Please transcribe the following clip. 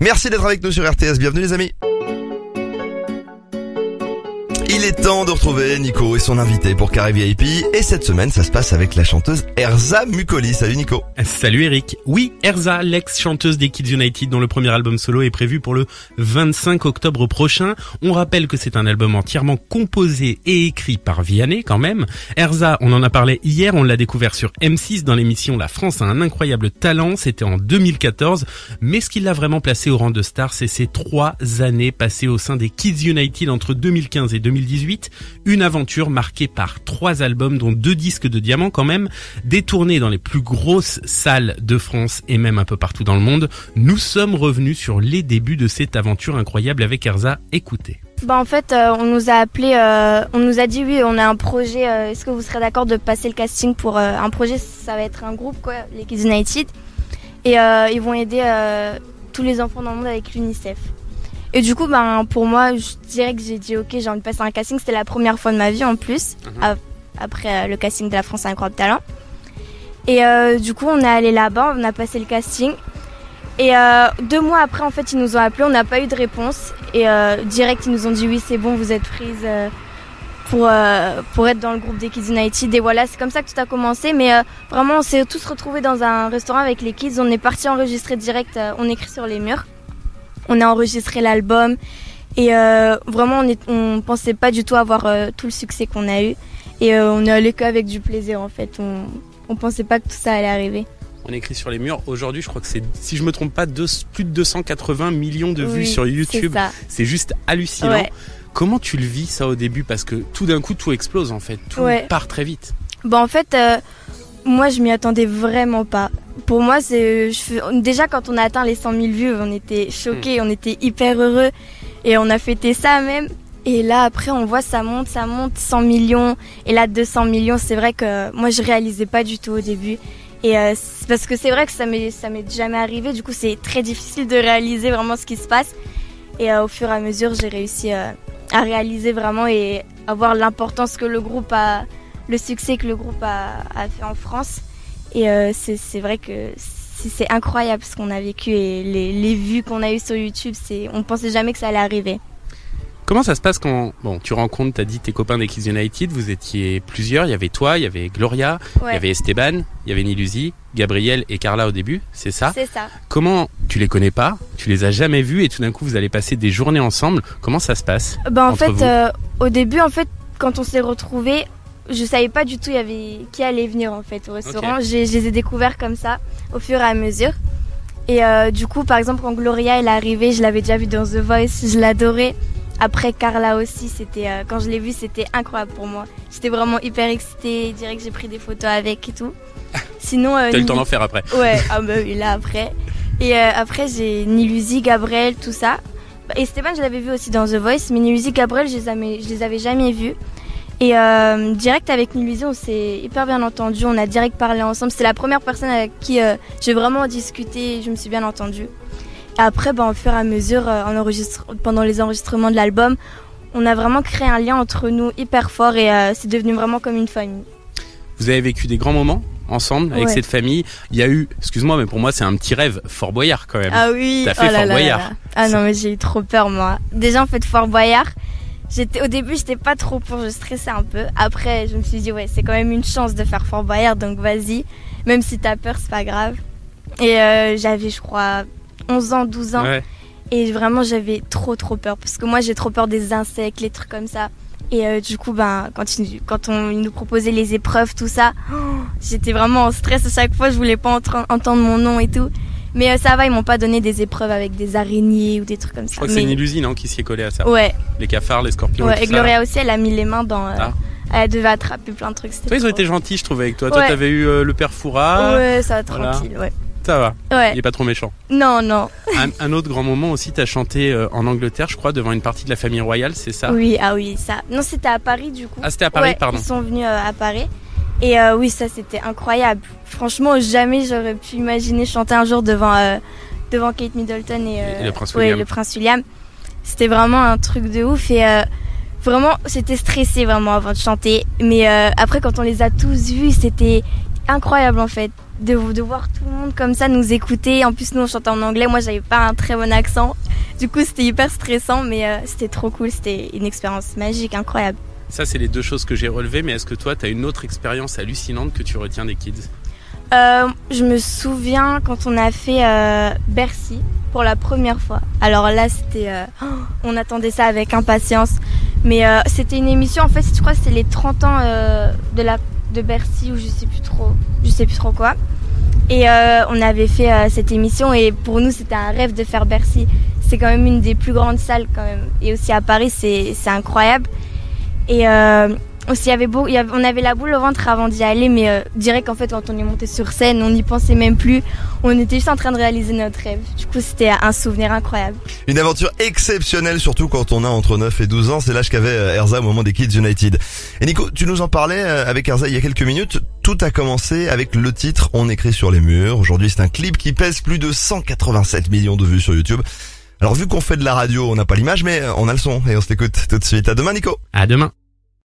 Merci d'être avec nous sur RTS, bienvenue les amis. Il est temps de retrouver Nico et son invité pour Carré VIP. Et cette semaine, ça se passe avec la chanteuse Erza Mukoli. Salut Nico. Salut Eric. Oui, Erza, l'ex-chanteuse des Kids United dont le premier album solo est prévu pour le 25 octobre prochain. On rappelle que c'est un album entièrement composé et écrit par Vianney quand même. Erza, on en a parlé hier, on l'a découvert sur M6 dans l'émission La France a un incroyable talent. C'était en 2014. Mais ce qui l'a vraiment placé au rang de star, c'est ses 3 années passées au sein des Kids United entre 2015 et 2018, une aventure marquée par 3 albums dont 2 disques de diamant quand même, des tournées dans les plus grosses salles de France et même un peu partout dans le monde. Nous sommes revenus sur les débuts de cette aventure incroyable avec Erza. Écoutez. En fait, on nous a appelé, on nous a dit oui, on a un projet, est-ce que vous serez d'accord de passer le casting pour un projet, ça va être un groupe quoi, les Kids United, et ils vont aider tous les enfants dans le monde avec l'UNICEF. Et du coup, pour moi, je dirais que j'ai dit ok, j'ai envie de passer un casting. C'était la première fois de ma vie en plus, après le casting de La France a un incroyable talent. Et du coup, on est allé là-bas, on a passé le casting. Et 2 mois après, en fait, ils nous ont appelés, on n'a pas eu de réponse. Et direct, ils nous ont dit oui, c'est bon, vous êtes prise pour être dans le groupe des Kids United. Et voilà, c'est comme ça que tout a commencé. Mais vraiment, on s'est tous retrouvés dans un restaurant avec les kids. On est partis enregistrer direct, on écrit sur les murs. On a enregistré l'album et vraiment on pensait pas du tout avoir tout le succès qu'on a eu et on est allé qu'avec du plaisir en fait. On pensait pas que tout ça allait arriver. On écrit sur les murs. Aujourd'hui, je crois que c'est, si je me trompe pas, plus de 280 millions de vues sur YouTube. C'est juste hallucinant. Ouais. Comment tu le vis ça au début? Parce que tout d'un coup, tout explose en fait. Tout part très vite. En fait, moi, je m'y attendais vraiment pas. Pour moi, déjà quand on a atteint les 100 000 vues, on était choqués, on était hyper heureux et on a fêté ça même. Et là, après, on voit ça monte, 100 millions. Et là, 200 millions, c'est vrai que moi, je réalisais pas du tout au début. Et parce que c'est vrai que ça m'est jamais arrivé. Du coup, c'est très difficile de réaliser vraiment ce qui se passe. Et au fur et à mesure, j'ai réussi à réaliser vraiment et à voir l'importance que le groupe a, le succès que le groupe a fait en France. Et c'est vrai que c'est incroyable ce qu'on a vécu et les vues qu'on a eues sur YouTube, on pensait jamais que ça allait arriver. Comment ça se passe quand tu rencontres, t'as dit tes copains des Kids United, vous étiez plusieurs, il y avait toi, il y avait Gloria, il y avait Esteban, il y avait Niluzi, Gabriel et Carla au début, c'est ça? C'est ça. Comment, tu les connais pas, tu les as jamais vus et tout d'un coup vous allez passer des journées ensemble, comment ça se passe? En fait, au début, en fait, quand on s'est retrouvés, je savais pas du tout qui allait venir en fait au restaurant. Je les ai découverts comme ça au fur et à mesure. Et du coup, par exemple, quand Gloria elle est arrivée, je l'avais déjà vue dans The Voice, je l'adorais. Après Carla aussi, quand je l'ai vue, c'était incroyable pour moi. J'étais vraiment hyper excitée, direct j'ai pris des photos avec et tout. Sinon, t'as eu le temps d'en faire après. Ouais, oui, là après. Et après j'ai Niluzi, Gabriel, tout ça. Et Stéphane, je l'avais vu aussi dans The Voice, mais Niluzi, Gabriel, je les avais jamais vus. Et direct avec Niluzi, on s'est hyper bien entendu, on a direct parlé ensemble. C'est la première personne avec qui j'ai vraiment discuté, je me suis bien entendue. Et après, au fur et à mesure, pendant les enregistrements de l'album, on a vraiment créé un lien entre nous hyper fort et c'est devenu vraiment comme une famille. Vous avez vécu des grands moments ensemble avec cette famille. Il y a eu, excuse-moi, mais pour moi c'est un petit rêve, Fort Boyard quand même. Ah oui, t'as fait Fort Boyard. Ah non, mais j'ai eu trop peur moi. Déjà en fait Fort Boyard, au début j'étais pas trop pour, je stressais un peu. Après je me suis dit c'est quand même une chance de faire Fort Boyard, donc vas-y. Même si t'as peur, c'est pas grave. Et j'avais je crois 11 ans, 12 ans. Ouais. Et vraiment j'avais trop peur parce que moi j'ai trop peur des insectes, les trucs comme ça. Et du coup quand ils nous proposaient les épreuves, tout ça, j'étais vraiment en stress à chaque fois, je voulais pas entendre mon nom et tout. Mais ça va, ils m'ont pas donné des épreuves avec des araignées ou des trucs comme ça. Je crois que c'est Niluzi qui s'y est collé à ça. Ouais. Les cafards, les scorpions. Ouais, et Gloria aussi, elle a mis les mains dans. Elle devait attraper plein de trucs. Toi, ils ont été gentils, je trouve, avec toi. Toi, t'avais eu le père Fouras. Ouais, ça va tranquille, ouais. Ça va. Ouais. Il est pas trop méchant. Non. Un autre grand moment aussi, t'as chanté en Angleterre, je crois, devant une partie de la famille royale, c'est ça? Oui, ça. Non, c'était à Paris du coup. Ah, c'était à Paris, pardon. Ils sont venus à Paris. Et oui, ça c'était incroyable. Franchement, jamais j'aurais pu imaginer chanter un jour devant Kate Middleton et le Prince William. Le Prince William. C'était vraiment un truc de ouf et vraiment, j'étais stressée vraiment avant de chanter. Mais après, quand on les a tous vus, c'était incroyable en fait. de voir tout le monde comme ça nous écouter. En plus, nous, on chantait en anglais. Moi, j'avais pas un très bon accent. Du coup, c'était hyper stressant, mais c'était trop cool. C'était une expérience magique, incroyable. Ça, c'est les deux choses que j'ai relevées, mais est-ce que toi, t'as une autre expérience hallucinante que tu retiens des Kids? Je me souviens quand on a fait Bercy pour la première fois. Alors là, c'était, on attendait ça avec impatience. Mais c'était une émission, en fait, je crois que c'était les 30 ans de Bercy ou je sais plus trop quoi. Et on avait fait cette émission et pour nous, c'était un rêve de faire Bercy. C'est quand même une des plus grandes salles quand même. Et aussi à Paris, c'est incroyable. Et aussi, on avait la boule au ventre avant d'y aller, mais direct en fait, quand on est monté sur scène, on n'y pensait même plus. On était juste en train de réaliser notre rêve. Du coup, c'était un souvenir incroyable. Une aventure exceptionnelle, surtout quand on a entre 9 et 12 ans. C'est l'âge qu'avait Erza au moment des Kids United. Et Nico, tu nous en parlais avec Erza il y a quelques minutes. Tout a commencé avec le titre On écrit sur les murs. Aujourd'hui, c'est un clip qui pèse plus de 187 millions de vues sur YouTube. Alors vu qu'on fait de la radio, on n'a pas l'image, mais on a le son et on se l'écoute tout de suite. À demain, Nico. À demain.